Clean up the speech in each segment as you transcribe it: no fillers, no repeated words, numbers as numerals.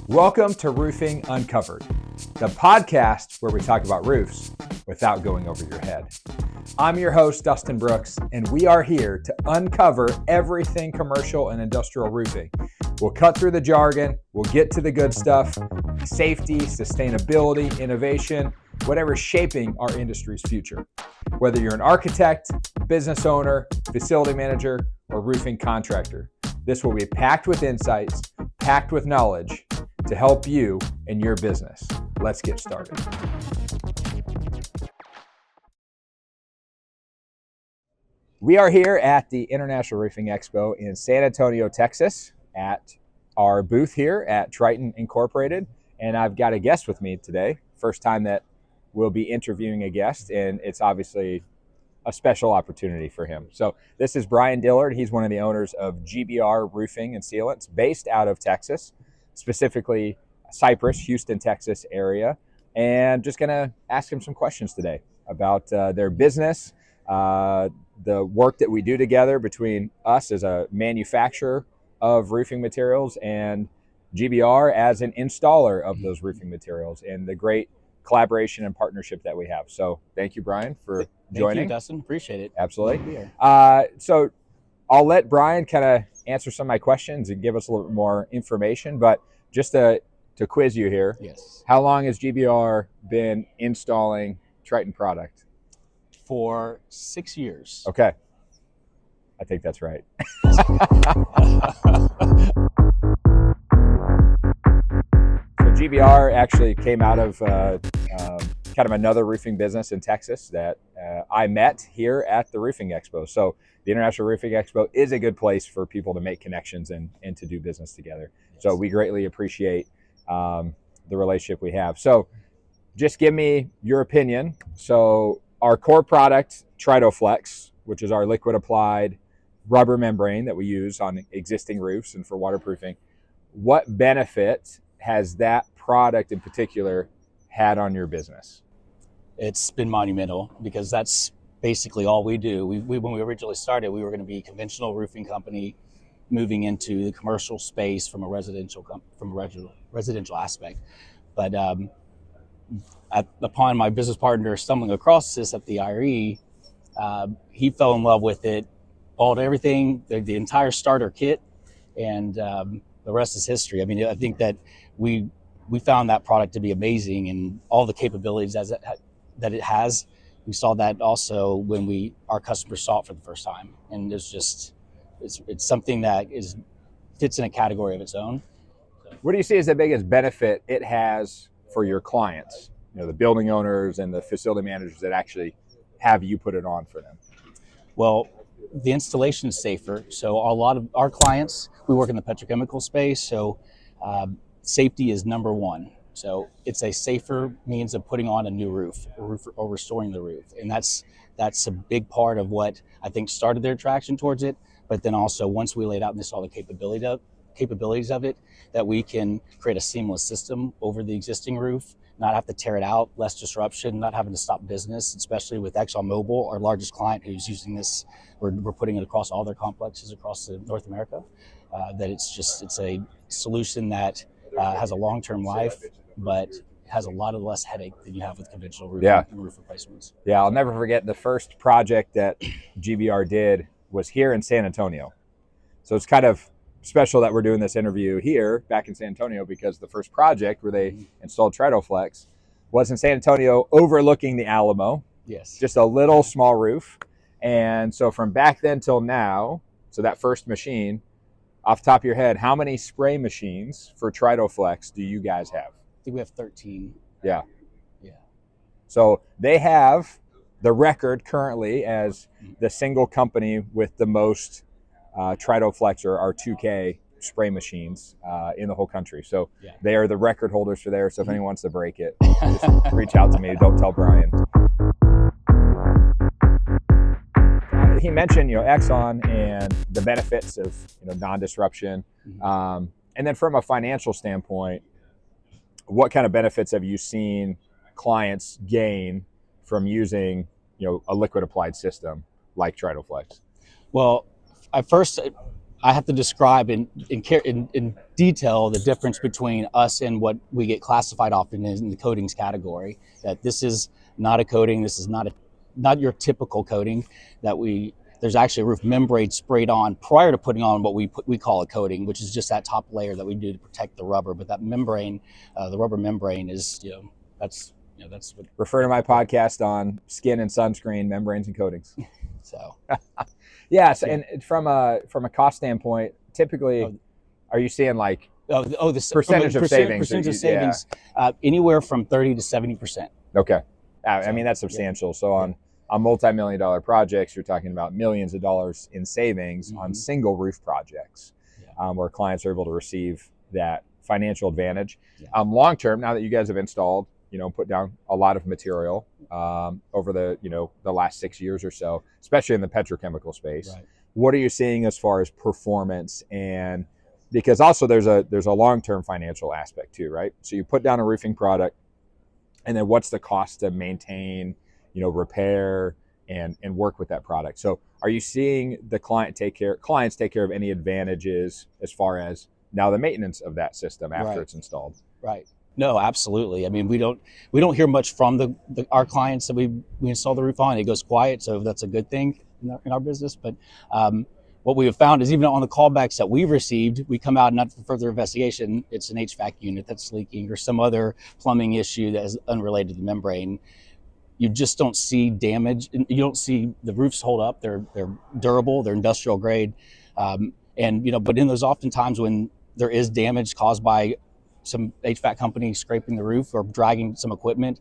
Welcome to Roofing Uncovered, the podcast where we talk about roofs without going over your head. I'm your host, Dustin Brooks, and we are here to uncover everything commercial and industrial roofing. We'll cut through the jargon, we'll get to the good stuff, safety, sustainability, innovation, whatever's shaping our industry's future. Whether you're an architect, business owner, facility manager, or roofing contractor, this will be packed with insights, packed with knowledge to help you in your business. Let's get started. We are here at the International Roofing Expo in San Antonio, Texas, at our booth here at Triton Incorporated. And I've got a guest with me today. First time that we'll be interviewing a guest, and it's obviously a special opportunity for him. So this is Brian Dillard. He's one of the owners of GBR Roofing and Sealants, based out of Texas, specifically Cypress, Houston, Texas area. And just gonna ask him some questions today about their business, the work that we do together between us as a manufacturer of roofing materials and GBR as an installer of those roofing materials, and the great collaboration and partnership that we have. So thank you, Brian, for joining. Thank you, Dustin. Appreciate it. Absolutely. So I'll let Brian kind of answer some of my questions and give us a little bit more information, but just to quiz you here. Yes. How long has GBR been installing Triton product? For 6 years. Okay. I think that's right. So GBR actually came out of kind of another roofing business in Texas that I met here at the Roofing Expo. So the International Roofing Expo is a good place for people to make connections and to do business together. Yes. So we greatly appreciate the relationship we have. So just give me your opinion. So our core product, TritoFlex, which is our liquid applied rubber membrane that we use on existing roofs and for waterproofing, what benefit has that product in particular had on your business? It's been monumental because that's basically all we do. When we originally started, we were going to be a conventional roofing company moving into the commercial space from a residential aspect. But upon my business partner stumbling across this at the IRE, he fell in love with it, bought everything, the entire starter kit, and the rest is history. I mean, I think that we found that product to be amazing, and all the capabilities that it has. We saw that also when our customers saw it for the first time, and it's something that fits in a category of its own. What do you see as the biggest benefit it has for your clients? You know, the building owners and the facility managers that actually have you put it on for them. Well, the installation is safer. So a lot of our clients, we work in the petrochemical space, so safety is number one. So it's a safer means of putting on a new roof or restoring the roof. And that's a big part of what I think started their attraction towards it. But then also once we laid out and saw the capabilities of it, that we can create a seamless system over the existing roof, not have to tear it out, less disruption, not having to stop business, especially with ExxonMobil, our largest client who's using this. We're putting it across all their complexes across North America. That it's a solution that has a long-term life, but has a lot of less headache than you have with conventional roofing and roof replacements. Yeah, I'll never forget the first project that GBR did was here in San Antonio. So it's kind of special that we're doing this interview here back in San Antonio, because the first project where they installed TritoFlex was in San Antonio overlooking the Alamo. Yes. Just a little small roof. And so from back then till now, so that first machine, off the top of your head, how many spray machines for TritoFlex do you guys have? I think we have 13. Yeah. Yeah. So they have the record currently as the single company with the most TritoFlex or R2K spray machines in the whole country. So they are the record holders for there. So if anyone wants to break it, just reach out to me. Don't tell Brian. He mentioned, Exxon and the benefits of, non-disruption. And then from a financial standpoint, what kind of benefits have you seen clients gain from using, a liquid applied system like TritoFlex? Well, I have to describe in detail the difference between us and what we get classified often in the coatings category. That this is not a coating. This is not your typical coating. There's actually a roof membrane sprayed on prior to putting on what we call a coating, which is just that top layer that we do to protect the rubber. But that membrane, the rubber membrane, is that's what. Refer to my podcast on skin and sunscreen, membranes and coatings. So. Yeah, so, and from a cost standpoint, typically, are you seeing like the percentage of savings? Percentage of savings, anywhere from 30 to 70%. Okay, I mean that's substantial. So on multi-million-dollar projects, you're talking about millions of dollars in savings on single roof projects, where clients are able to receive that financial advantage. Long term, now that you guys have installed, put down a lot of material over the last 6 years or so, especially in the petrochemical space. Right. What are you seeing as far as performance? And because also there's a long-term financial aspect too, right? So you put down a roofing product, and then what's the cost to maintain, repair and work with that product? So are you seeing the clients take care of any advantages as far as now the maintenance of that system after it's installed? Right. No, absolutely. I mean, we don't hear much from our clients that we install the roof on. It goes quiet, so that's a good thing in our business. But what we have found is even on the callbacks that we've received, we come out not for further investigation. It's an HVAC unit that's leaking or some other plumbing issue that is unrelated to the membrane. You just don't see damage. You don't see the roofs hold up. They're durable. They're industrial grade, but in those oftentimes when there is damage caused by some HVAC company scraping the roof or dragging some equipment,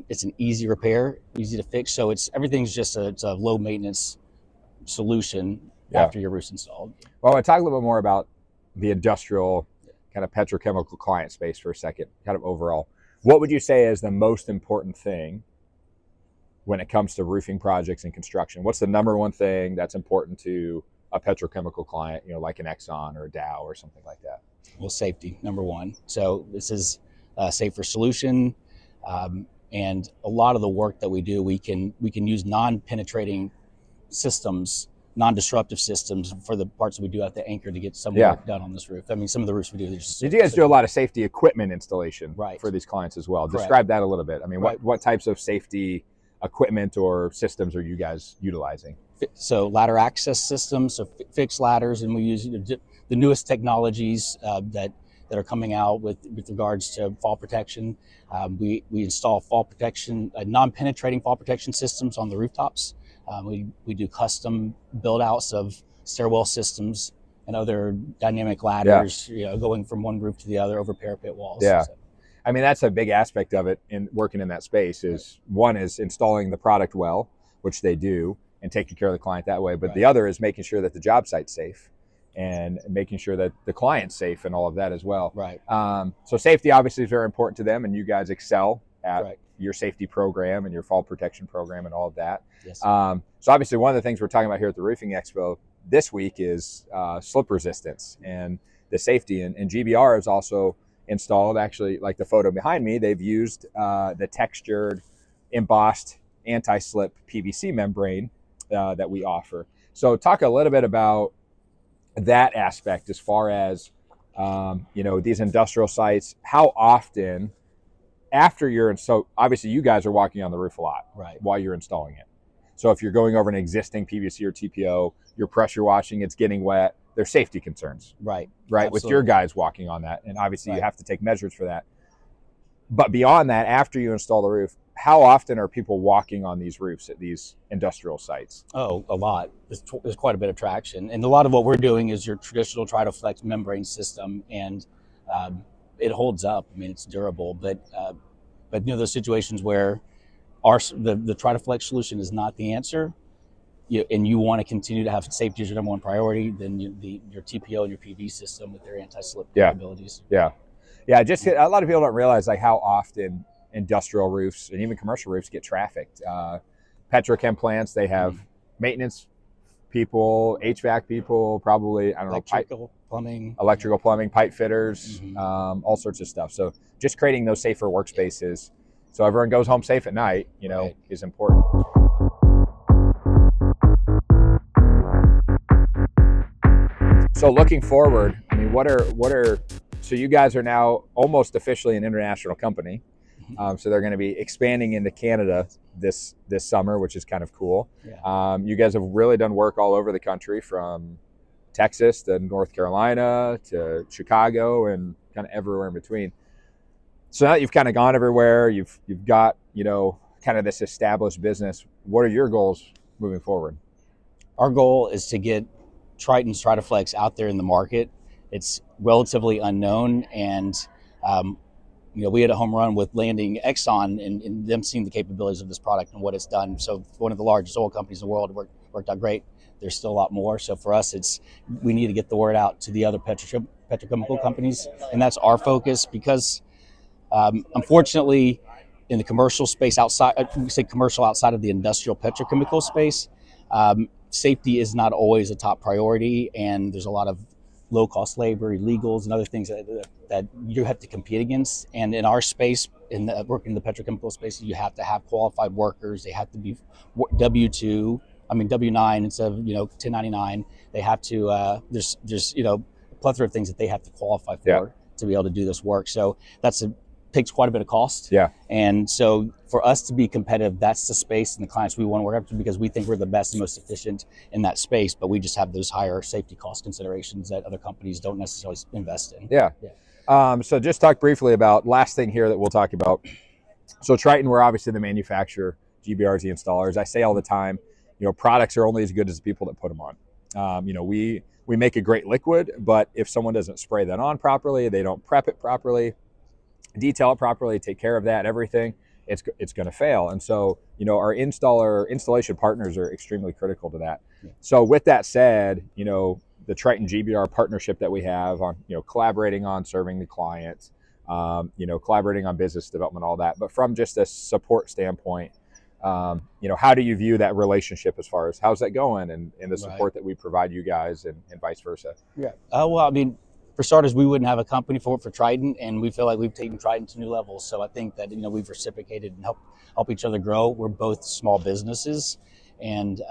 it's an easy repair, easy to fix. So everything's just it's a low maintenance solution after your roof's installed. Well, I want to talk a little bit more about the industrial kind of petrochemical client space for a second, kind of overall. What would you say is the most important thing when it comes to roofing projects and construction? What's the number one thing that's important to a petrochemical client, like an Exxon or a Dow or something like that? Well, safety, number one. So this is a safer solution. And a lot of the work that we do, we can use non-penetrating systems, non-disruptive systems for the parts that we do have to anchor to get some work done on this roof. I mean, some of the roofs we do. Did you guys do a lot of safety equipment installation for these clients as well? Correct. Describe that a little bit. I mean, what types of safety equipment or systems are you guys utilizing? So ladder access systems, so fixed ladders, and we use the newest technologies that are coming out with regards to fall protection. We install fall protection, non-penetrating fall protection systems on the rooftops. We do custom build outs of stairwell systems and other dynamic ladders, going from one roof to the other over parapet walls. Yeah. So. I mean, that's a big aspect of it in working in that space is one is installing the product well, which they do, and taking care of the client that way. But the other is making sure that the job site's safe and making sure that the client's safe and all of that as well. Right. So safety obviously is very important to them, and you guys excel at your safety program and your fall protection program and all of that. Yes. So obviously one of the things we're talking about here at the Roofing Expo this week is slip resistance and the safety. And GBR is also installed, actually, like the photo behind me, they've used the textured, embossed anti-slip PVC membrane that we offer. So talk a little bit about that aspect as far as, these industrial sites, how often after so obviously you guys are walking on the roof a lot while you're installing it. So if you're going over an existing PVC or TPO, you're pressure washing, it's getting wet, there's safety concerns. Right. Absolutely. With your guys walking on that. And obviously you have to take measures for that. But beyond that, after you install the roof, how often are people walking on these roofs at these industrial sites? Oh, a lot. There's quite a bit of traction. And a lot of what we're doing is your traditional TritoFlex membrane system, and it holds up. I mean, it's durable. But those situations where the TritoFlex solution is not the answer, and you want to continue to have safety as your number one priority, then your TPO and your PV system with their anti-slip capabilities. Yeah, just a lot of people don't realize like how often industrial roofs and even commercial roofs get trafficked. Petrochem plants, they have maintenance people, HVAC people, probably, electrical plumbing, pipe fitters, all sorts of stuff. So just creating those safer workspaces so everyone goes home safe at night, is important. So looking forward, I mean, so you guys are now almost officially an international company. So they're going to be expanding into Canada this summer, which is kind of cool. Yeah. You guys have really done work all over the country, from Texas to North Carolina to Chicago and kind of everywhere in between. So now that you've kind of gone everywhere, you've got, kind of this established business. What are your goals moving forward? Our goal is to get Triton's TritoFlex out there in the market. It's relatively unknown, and we had a home run with landing Exxon and them seeing the capabilities of this product and what it's done. So one of the largest oil companies in the world, worked out great. There's still a lot more. So for us, we need to get the word out to the other petrochemical companies, and that's our focus, because unfortunately, in the commercial space outside of the industrial petrochemical space, safety is not always a top priority, and there's a lot of low-cost labor, illegals, and other things that you have to compete against. And in our space, working in the petrochemical space, you have to have qualified workers. They have to be W9 instead of 1099. They have to. There's a plethora of things that they have to qualify for to be able to do this work. So takes quite a bit of cost. Yeah. And so for us to be competitive, that's the space and the clients we want to work up to, because we think we're the best and most efficient in that space, but we just have those higher safety cost considerations that other companies don't necessarily invest in. Yeah. So just talk briefly about last thing here that we'll talk about. So Triton, we're obviously the manufacturer, GBR is the installers. I say all the time, products are only as good as the people that put them on. We make a great liquid, but if someone doesn't spray that on properly, they don't prep it properly, detail it properly, take care of that, everything, it's going to fail. And so, our installation partners are extremely critical to that. Yeah. So with that said, the Triton GBR partnership that we have on, collaborating on serving the clients, collaborating on business development, all that. But from just a support standpoint, how do you view that relationship as far as how's that going and the support that we provide you guys and vice versa? Yeah. Well, I mean, for starters, we wouldn't have a company for Triton, and we feel like we've taken Triton to new levels. So I think that we've reciprocated and help each other grow. We're both small businesses, and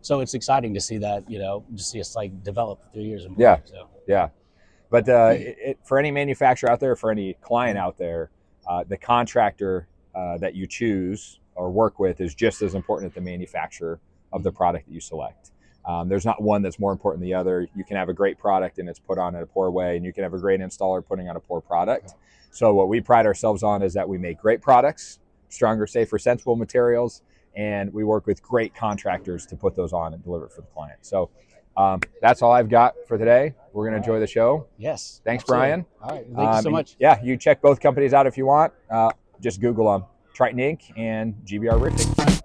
so it's exciting to see that just see us develop through years. Yeah. But for any manufacturer out there, for any client out there, the contractor that you choose or work with is just as important as the manufacturer of the product that you select. There's not one that's more important than the other. You can have a great product and it's put on in a poor way, and you can have a great installer putting on a poor product. So what we pride ourselves on is that we make great products, stronger, safer, sensible materials, and we work with great contractors to put those on and deliver it for the client. So that's all I've got for today. We're going to enjoy the show. Yes. Thanks, absolutely. Brian. All right. Thank you so much. Yeah, you check both companies out if you want. Just Google them, Triton Inc. and GBR Roofing.